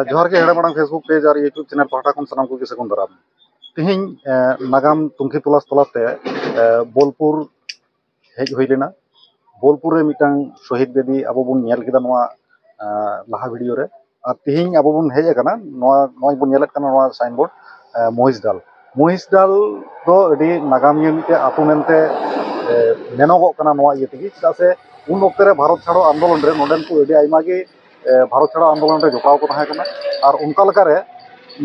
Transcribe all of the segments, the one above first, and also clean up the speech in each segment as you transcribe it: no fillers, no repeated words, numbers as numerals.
जोहार के हेड़ा मांग फेसबुक पेज और यूट्यूब चैनल पाटा खन सानाम को सगुन दाराम तिहिं नागाम तुंखी तलास तलाते बोलपुर हेज हुई लेना बोलपुर रे मिटांग शहीद बेदी अब बुन नेल केदा नोआ लाहा वीडियो रे और तिहिं अब बुन हेज अकना नोआ नोय बुन नेलत कना नोआ साइन बोर्ड मोहिसडाल दो अडी नागाम मिटे आतु मेनते नेनोगो कना नोआ ये तिगी चदा से उन वक्त रे भारत छाड़ो आंदोलन रे नोडेन को अडी आयमा गे भारत छाड़ो आंदोलन रे जोटाव को तहां कना और उनका लका रे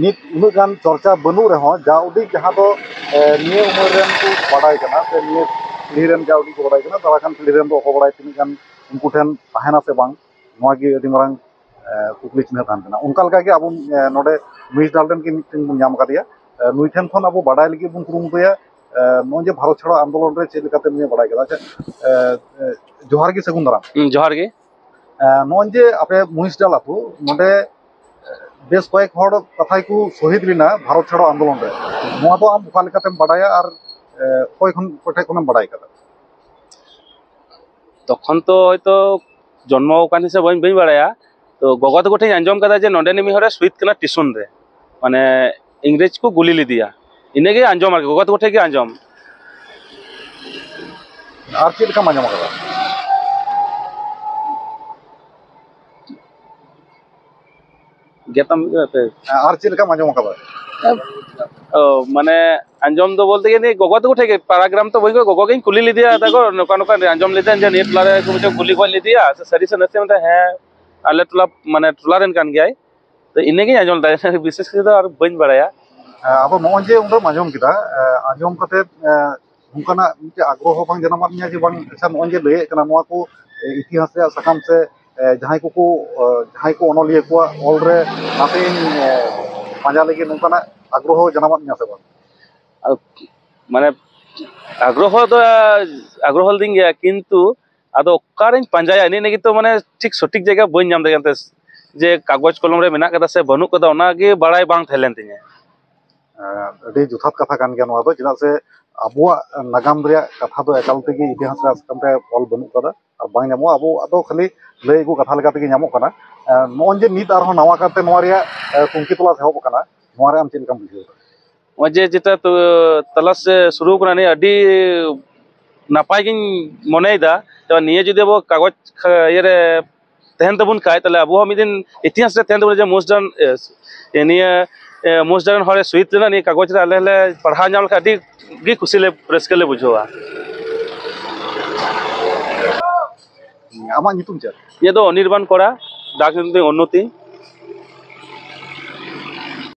नित उन गान चर्चा बनू रहो जा उडी जहां दो निये उमर रेन को बाडाय कना से निये पीढ़ीरेन जा उडी को बाडाय कना तारा खान पीढ़ीरेन दो को बाडाय तिनि गान उनको ठेन तहाना से बांग नोआ गे अडी मारंग कुकली चिन्ह तान कना उनका लका गे अब नोडे मोहिसडाल रेन के मिटिंग बुन नाम कादिया नुई ठेन खन अब बाडाय लगी बुन कुरुमुटुया नोजे भारत छाड़ो आंदोलन रे चेद काते निये बाडाय कदा अच्छा जोहार के सगुन दाराम जोहार के नोजे आपे मोहिसडाल आतु नोडे बेस कयेक हड़ कथाय को शहीद लेना भारत छाड़ो आंदोलन रे नोआ तो आम ओका लेकातेम बाडाया और कय खन कोठे खनम बाडाय कदा तखन तो हयतो जन्म कान से बई बाडाया तो गगो तको ठे आंजम कदा जे नोडे निमी हरे स्वित कना टिशन रे माने इंग्रेज को गुली लिदिया इनेगे आंजम गगो तको ठे के आंजम और चेद का आंजम कदा गेतम और चेद का आंजम कदा माने आंजम दो बोलते कि गगो तको ठे पैराग्राम तो बई गगो के कुली लिदिया ताको नोका नोका आंजम लेदेन जे नेट लारे को मुझे गुली को लिदिया सरी से नसे मतलब है आले टोला माने टोला रेन कान गयाय तो इनेगे आंजम दा विशेष के और बई बाडाया अब नोजे उन आंजम किदा आंजम कते उनकाना मिटे आग्रह बांग जनामानिया जे बांग अच्छा नोजे लय कना नोआ को इतिहास रे सकाम से जहां को अनलिया को ऑल रे नातेन पांजा लगे नोकाना आग्रह जनामानिया से बांग माने आग्रह दिन गया किंतु आदो कारें पांजाया इने नेगी तो माने ठीक सटीक जगह बई नाम देगनते जे कागज कलम रे मेना कदा से बनु कदा ओनागे बाडाय बांग थैलेन तिने अभी जुथात कथा कान गया नोआ चेदा से आबुआ नागाम रे कथा दो एकाल तेगे इतिहास रे सकम रे ऑल बनु कदा और बांग नामो आबो आदो खाली लय को कथा लगा तेगे नामो कना नोन जे नित आरो नवा काते नोआ रे तुंकी तलास हेब कना नोआ रे आम चेद काम बुझियो वजे जेटा तो तलास से शुरू करा ने अडी नापाय गिन मनेदा तो निये जुदि अब कागज ये रे तहन तबुन काय तले अब मिदिन इतिहास रे तहन तबुन जे मोस्टन निये मोस्टन हरे स्वीट लेना नि कागज रे आले पढ़ा नाम का अडी गी खुशी ले रस्के ले बुझोआ आमा नितुम चे ये दो अनिर्बाण कोड़ा डाक उन्नति